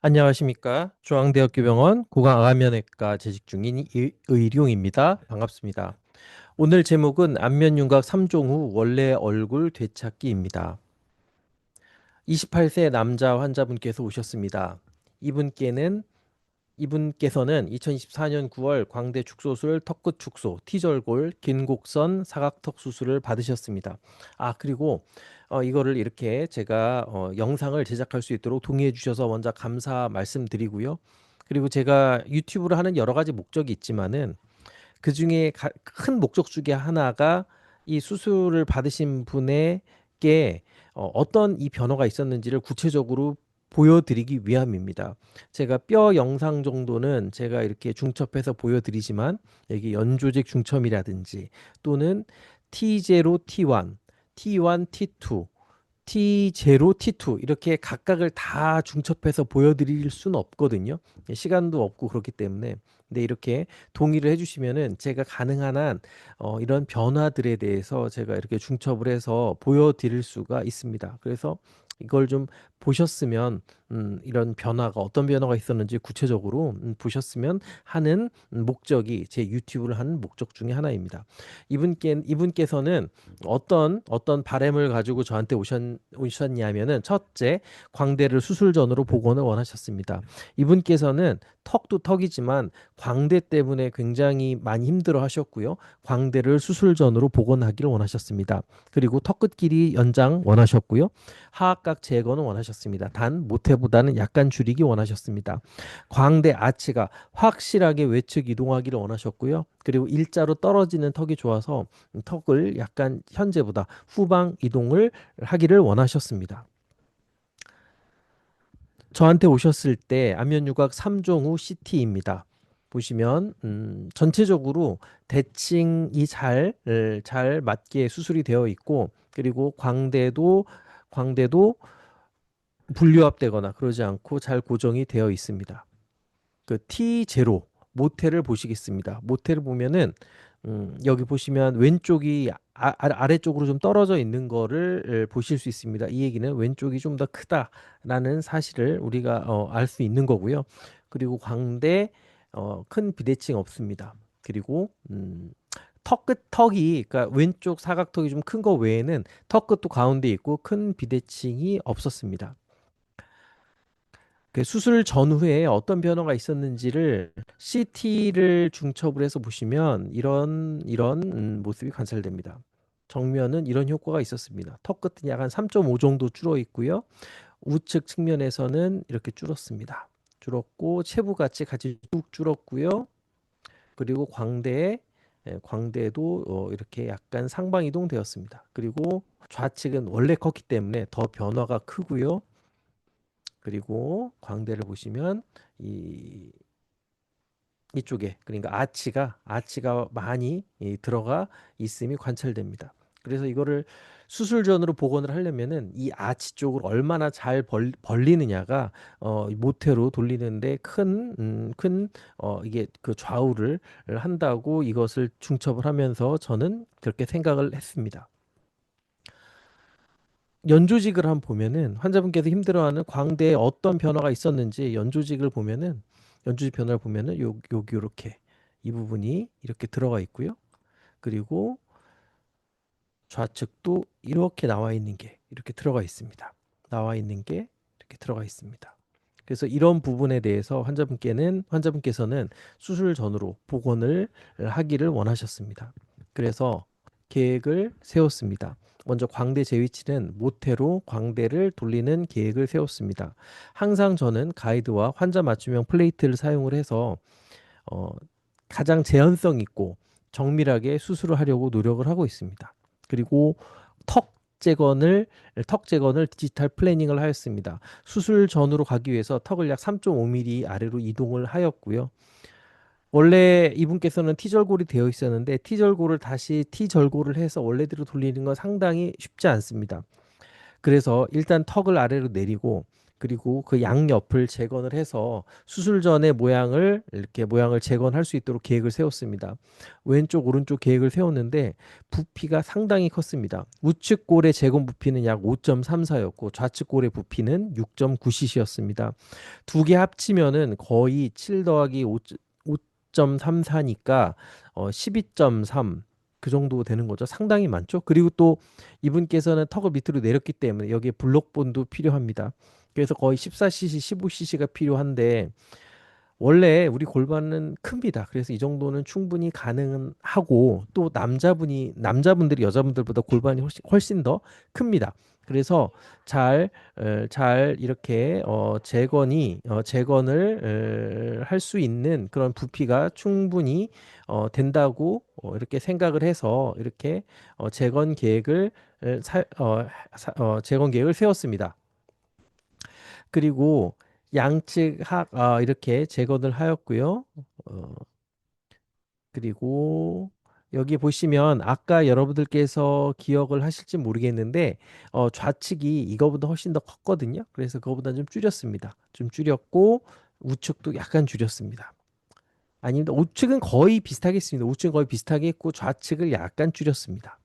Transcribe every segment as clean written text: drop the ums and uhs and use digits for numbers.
안녕하십니까. 중앙대학교병원 구강암면외과 재직 중인 의룡입니다. 반갑습니다. 오늘 제목은 안면윤곽 3종 후 원래 얼굴 되찾기입니다. 28세 남자 환자분께서 오셨습니다. 이분께는 이분께서는 2024년 9월 광대 축소술 턱끝 축소, T절골, 긴곡선 사각턱 수술을 받으셨습니다. 그리고 이거를 이렇게 제가 영상을 제작할 수 있도록 동의해 주셔서 먼저 감사 말씀드리고요. 그리고 제가 유튜브를 하는 여러 가지 목적이 있지만은 그중에 큰 목적 중에 하나가 이 수술을 받으신 분에게 어떤 이 변화가 있었는지를 구체적으로 보여드리기 위함입니다. 제가 뼈 영상 정도는 제가 이렇게 중첩해서 보여드리지만 여기 연조직 중첩이라든지 또는 T0, T1, T1, T2, T0, T2 이렇게 각각을 다 중첩해서 보여드릴 수는 없거든요. 시간도 없고 그렇기 때문에. 근데 이렇게 동의를 해주시면은 제가 가능한 한 이런 변화들에 대해서 제가 이렇게 중첩을 해서 보여드릴 수가 있습니다. 그래서 이걸 좀 보셨으면 이런 변화가 어떤 변화가 있었는지 구체적으로 보셨으면 하는 목적이 제 유튜브를 하는 목적 중에 하나입니다. 이분께서는 어떤 바램을 가지고 저한테 오셨냐면은 첫째, 광대를 수술 전으로 복원을 원하셨습니다. 이분께서는 턱도 턱이지만 광대 때문에 굉장히 많이 힘들어 하셨고요. 광대를 수술 전으로 복원하기를 원하셨습니다. 그리고 턱끝 길이 연장 원하셨고요. 하악각 제거는 원하셨습니다. 단 모태보다는 약간 줄이기 원하셨습니다. 광대 아치가 확실하게 외측 이동하기를 원하셨고요. 그리고 일자로 떨어지는 턱이 좋아서 턱을 약간 현재보다 후방 이동을 하기를 원하셨습니다. 저한테 오셨을 때 안면유곽 3종 후 CT입니다. 보시면 전체적으로 대칭이 잘 맞게 수술이 되어 있고 그리고 광대도 분류합되거나 그러지 않고 잘 고정이 되어 있습니다. 그 T0 모태를 보시겠습니다. 모태를 보면은 여기 보시면 왼쪽이 아래쪽으로 좀 떨어져 있는 거를 보실 수 있습니다. 이 얘기는 왼쪽이 좀 더 크다라는 사실을 우리가 알 수 있는 거고요. 그리고 광대 큰 비대칭 없습니다. 그리고 턱이 그러니까 왼쪽 사각턱이 좀 큰 거 외에는 턱 끝도 가운데 있고 큰 비대칭이 없었습니다. 그 수술 전후에 어떤 변화가 있었는지를 CT를 중첩을 해서 보시면 이런 모습이 관찰됩니다. 정면은 이런 효과가 있었습니다. 턱 끝은 약 한 3.5 정도 줄어 있고요. 우측 측면에서는 이렇게 줄었습니다. 줄었고 체부같이 쭉 줄었고요. 그리고 광대도 이렇게 약간 상방 이동되었습니다. 그리고 좌측은 원래 컸기 때문에 더 변화가 크고요. 그리고 광대를 보시면 이 이쪽에 그러니까 아치가 많이 들어가 있음이 관찰됩니다. 그래서 이거를 수술 전으로 복원을 하려면은 이 아치 쪽을 얼마나 잘 벌리느냐가 모태로 돌리는데 큰 이게 그 좌우를 한다고 이것을 중첩을 하면서 저는 그렇게 생각을 했습니다. 연조직을 한번 보면은 환자분께서 힘들어하는 광대에 어떤 변화가 있었는지 연조직 변화를 보면은 여기 이렇게 이 부분이 이렇게 들어가 있고요. 그리고 좌측도 이렇게 나와 있는 게 이렇게 들어가 있습니다. 나와 있는 게 이렇게 들어가 있습니다. 그래서 이런 부분에 대해서 환자분께서는 수술 전으로 복원을 하기를 원하셨습니다. 그래서 계획을 세웠습니다. 먼저 광대 재위치는 모태로 광대를 돌리는 계획을 세웠습니다. 항상 저는 가이드와 환자 맞춤형 플레이트를 사용을 해서 어, 가장 재현성 있고 정밀하게 수술을 하려고 노력을 하고 있습니다. 그리고 턱 턱 재건을 디지털 플래닝을 하였습니다. 수술 전으로 가기 위해서 턱을 약 3.5mm 아래로 이동을 하였고요. 원래 이분께서는 T절골이 되어 있었는데 T절골을 다시 T절골을 해서 원래대로 돌리는 건 상당히 쉽지 않습니다. 그래서 일단 턱을 아래로 내리고 그리고 그 양옆을 재건을 해서 수술 전의 모양을 이렇게 모양을 재건할 수 있도록 계획을 세웠습니다. 왼쪽 오른쪽 계획을 세웠는데 부피가 상당히 컸습니다. 우측 골의 재건 부피는 약 5.34였고 좌측 골의 부피는 6.9cc였습니다. 두 개 합치면은 거의 7 더하기 5.34니까 12.3 그 정도 되는 거죠. 상당히 많죠. 그리고 또 이분께서는 턱을 밑으로 내렸기 때문에 여기에 블록본도 필요합니다. 그래서 거의 14cc, 15cc가 필요한데 원래 우리 골반은 큽니다. 그래서 이 정도는 충분히 가능하고 또 남자분들이 여자분들보다 골반이 훨씬 더 큽니다. 그래서 잘 이렇게 재건을 할 수 있는 그런 부피가 충분히 된다고 이렇게 생각을 해서 이렇게 재건 계획을 재건 계획을 세웠습니다. 그리고 양측 이렇게 재건을 하였고요. 어, 그리고 여기 보시면 아까 여러분들께서 기억을 하실지 모르겠는데 좌측이 이거보다 훨씬 더 컸거든요. 그래서 그거보다 좀 줄였습니다. 좀 줄였고 우측도 약간 줄였습니다. 아닙니다. 우측은 거의 비슷하겠습니다. 우측은 거의 비슷하게 했고 좌측을 약간 줄였습니다.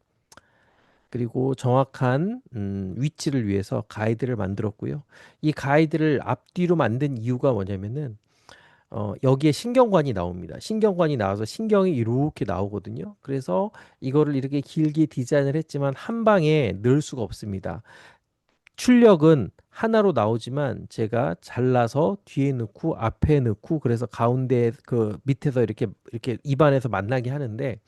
그리고 정확한 위치를 위해서 가이드를 만들었고요. 이 가이드를 앞뒤로 만든 이유가 뭐냐면은 여기에 신경관이 나옵니다. 신경관이 나와서 신경이 이렇게 나오거든요. 그래서 이거를 이렇게 길게 디자인을 했지만 한 방에 넣을 수가 없습니다. 출력은 하나로 나오지만 제가 잘라서 뒤에 넣고 앞에 넣고 그래서 가운데 그 밑에서 이렇게 입안에서 만나게 하는데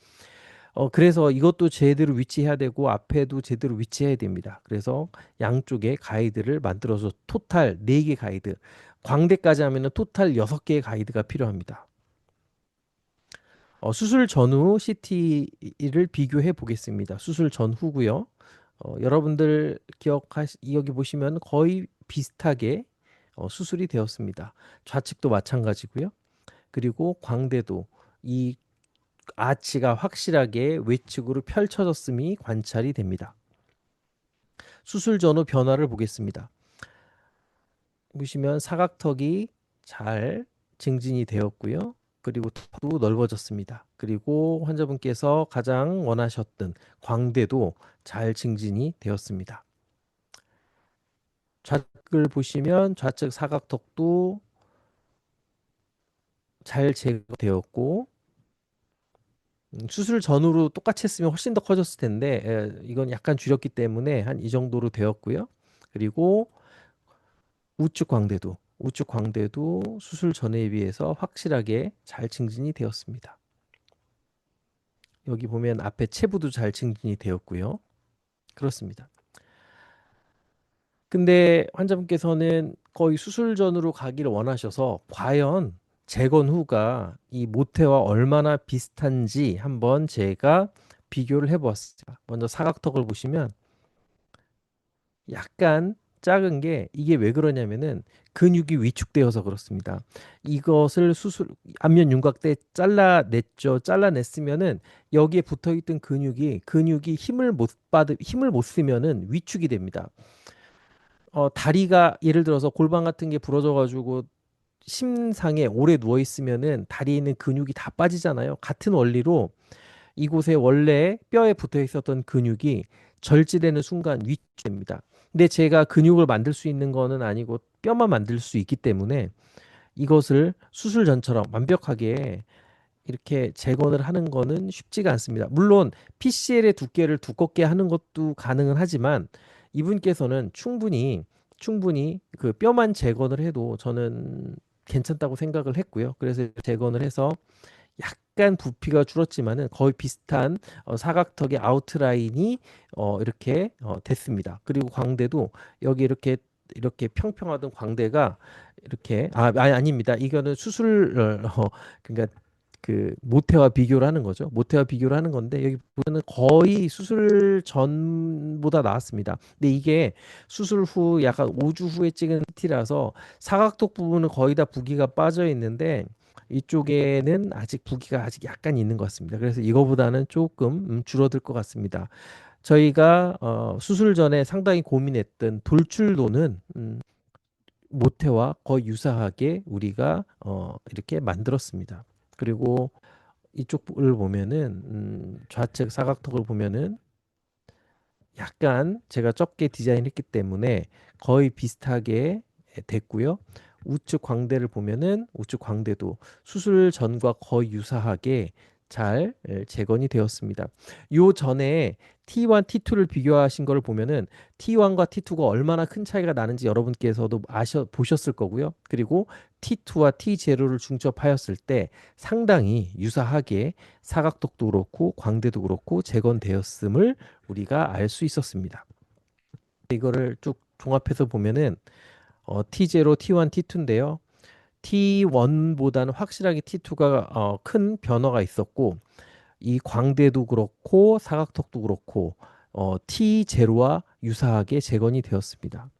그래서 이것도 제대로 위치해야 되고 앞에도 제대로 위치해야 됩니다. 그래서 양쪽에 가이드를 만들어서 토탈 4개 가이드, 광대까지 하면은 토탈 6개의 가이드가 필요합니다. 수술 전후 CT를 비교해 보겠습니다. 수술 전후고요. 여러분들 여기 보시면 거의 비슷하게 수술이 되었습니다. 좌측도 마찬가지고요. 그리고 광대도 이 아치가 확실하게 외측으로 펼쳐졌음이 관찰이 됩니다. 수술 전후 변화를 보겠습니다. 보시면 사각턱이 잘 증진이 되었고요. 그리고 턱도 넓어졌습니다. 그리고 환자분께서 가장 원하셨던 광대도 잘 증진이 되었습니다. 좌측을 보시면 좌측 사각턱도 잘 제거되었고 수술 전후로 똑같이 했으면 훨씬 더 커졌을 텐데 이건 약간 줄였기 때문에 한 이 정도로 되었고요. 그리고 우측 광대도 수술 전에 비해서 확실하게 잘 증진이 되었습니다. 여기 보면 앞에 체부도 잘 증진이 되었고요. 그렇습니다. 근데 환자분께서는 거의 수술 전으로 가기를 원하셔서 과연 재건 후가 이 모태와 얼마나 비슷한지 한번 제가 비교를 해보았습니다. 먼저 사각턱을 보시면 약간 작은 게 이게 왜 그러냐면은 근육이 위축되어서 그렇습니다. 이것을 안면 윤곽 때 잘라냈죠. 잘라냈으면은 여기에 붙어있던 근육이 힘을 못 쓰면은 위축이 됩니다. 다리가 예를 들어서 골반 같은 게 부러져 가지고 심상에 오래 누워 있으면은 다리에 있는 근육이 다 빠지잖아요. 같은 원리로 이곳에 원래 뼈에 붙어 있었던 근육이 절제되는 순간 위축됩니다. 근데 제가 근육을 만들 수 있는 거는 아니고 뼈만 만들 수 있기 때문에 이것을 수술 전처럼 완벽하게 이렇게 재건을 하는 거는 쉽지가 않습니다. 물론 PCL의 두께를 두껍게 하는 것도 가능은 하지만 이분께서는 충분히 그 뼈만 재건을 해도 저는 괜찮다고 생각을 했고요. 그래서 재건을 해서 약간 부피가 줄었지만은 거의 비슷한 사각턱의 아웃라인이 이렇게 됐습니다. 그리고 광대도 여기 이렇게 평평하던 광대가 이렇게 아닙니다. 이거는 그러니까 그 모태와 비교를 하는 거죠. 모태와 비교를 하는 건데 여기 보면은 거의 수술 전보다 나았습니다. 근데 이게 수술 후 약간 5주 후에 찍은 CT라서 사각턱 부분은 거의 다 부기가 빠져 있는데 이쪽에는 아직 부기가 아직 약간 있는 것 같습니다. 그래서 이거보다는 조금 줄어들 것 같습니다. 저희가 수술 전에 상당히 고민했던 돌출도는 모태와 거의 유사하게 우리가 이렇게 만들었습니다. 그리고 이쪽을 보면은 좌측 사각턱을 보면은 약간 제가 적게 디자인했기 때문에 거의 비슷하게 됐고요. 우측 광대를 보면은 우측 광대도 수술 전과 거의 유사하게 잘 재건이 되었습니다. 요 전에 T1, T2를 비교하신 걸 보면은 T1과 T2가 얼마나 큰 차이가 나는지 여러분께서도 보셨을 거고요. 그리고 T2와 T0를 중첩하였을 때 상당히 유사하게 사각턱도 그렇고 광대도 그렇고 재건되었음을 우리가 알 수 있었습니다. 이거를 쭉 종합해서 보면은 T0, T1, T2인데요. T1보다는 확실하게 T2가 큰 변화가 있었고 이 광대도 그렇고 사각턱도 그렇고 T0와 유사하게 재건이 되었습니다.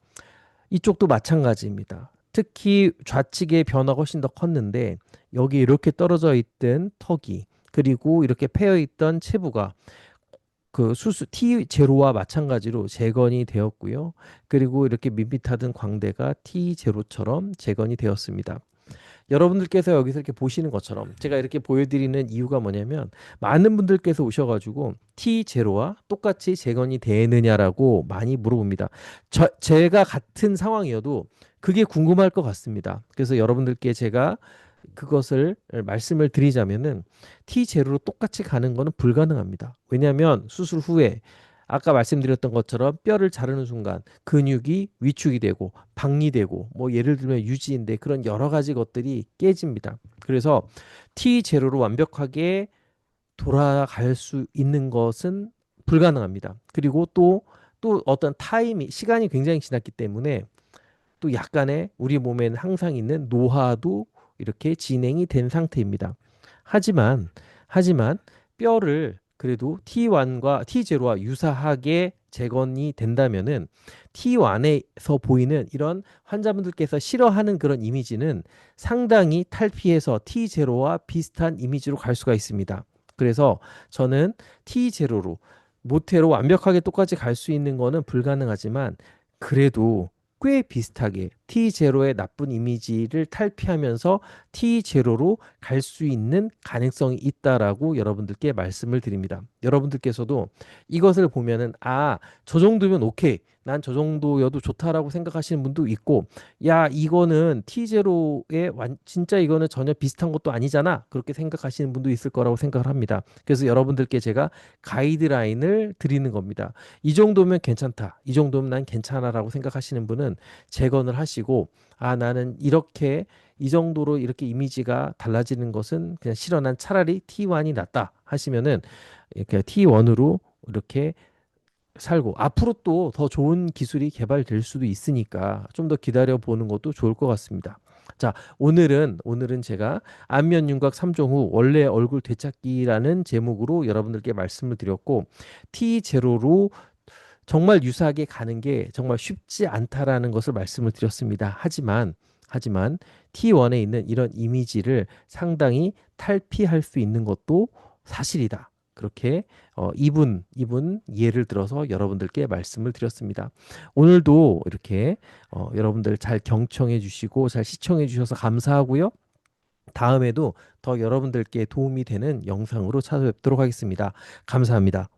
이쪽도 마찬가지입니다. 특히 좌측의 변화가 훨씬 더 컸는데 여기 이렇게 떨어져 있던 턱이 그리고 이렇게 패여 있던 체부가 그 수수 T0와 마찬가지로 재건이 되었고요. 그리고 이렇게 밋밋하던 광대가 T0처럼 재건이 되었습니다. 여러분들께서 여기서 이렇게 보시는 것처럼 제가 이렇게 보여드리는 이유가 뭐냐면 많은 분들께서 오셔가지고 T0와 똑같이 재건이 되느냐라고 많이 물어봅니다. 제가 같은 상황이어도 그게 궁금할 것 같습니다. 그래서 여러분들께 제가 그것을 말씀을 드리자면은 T0로 똑같이 가는 것은 불가능합니다. 왜냐하면 수술 후에 아까 말씀드렸던 것처럼 뼈를 자르는 순간 근육이 위축이 되고 박리되고 뭐 예를 들면 유지인데 그런 여러 가지 것들이 깨집니다. 그래서 T0로 완벽하게 돌아갈 수 있는 것은 불가능합니다. 그리고 또 어떤 시간이 굉장히 지났기 때문에 또 약간의 우리 몸에는 항상 있는 노화도 이렇게 진행이 된 상태입니다. 하지만 뼈를 그래도 T1과 T0와 유사하게 재건이 된다면은 T1에서 보이는 이런 환자분들께서 싫어하는 그런 이미지는 상당히 탈피해서 T0와 비슷한 이미지로 갈 수가 있습니다. 그래서 저는 T0로 모태로 완벽하게 똑같이 갈 수 있는 거는 불가능하지만 그래도 꽤 비슷하게 T0의 나쁜 이미지를 탈피하면서 T0로 갈 수 있는 가능성이 있다라고 여러분들께 말씀을 드립니다. 여러분들께서도 이것을 보면은 저 정도면 오케이. 난 저 정도여도 좋다라고 생각하시는 분도 있고 야, 이거는 T0에 진짜 이거는 전혀 비슷한 것도 아니잖아. 그렇게 생각하시는 분도 있을 거라고 생각을 합니다. 그래서 여러분들께 제가 가이드라인을 드리는 겁니다. 이 정도면 괜찮다. 이 정도면 난 괜찮아라고 생각하시는 분은 재건을 하시고 나는 이렇게 이 정도로 이렇게 이미지가 달라지는 것은 그냥 싫어. 난 차라리 T1이 낫다 하시면은 이렇게 T1으로 이렇게 살고 앞으로 또 더 좋은 기술이 개발될 수도 있으니까 좀 더 기다려 보는 것도 좋을 것 같습니다. 자, 오늘은 제가 안면 윤곽 3종 후 원래 얼굴 되찾기라는 제목으로 여러분들께 말씀을 드렸고 T0로 정말 유사하게 가는 게 정말 쉽지 않다라는 것을 말씀을 드렸습니다. 하지만 T1에 있는 이런 이미지를 상당히 탈피할 수 있는 것도 사실이다. 그렇게 이분 예를 들어서 여러분들께 말씀을 드렸습니다. 오늘도 이렇게 여러분들 잘 경청해 주시고 잘 시청해 주셔서 감사하고요. 다음에도 더 여러분들께 도움이 되는 영상으로 찾아뵙도록 하겠습니다. 감사합니다.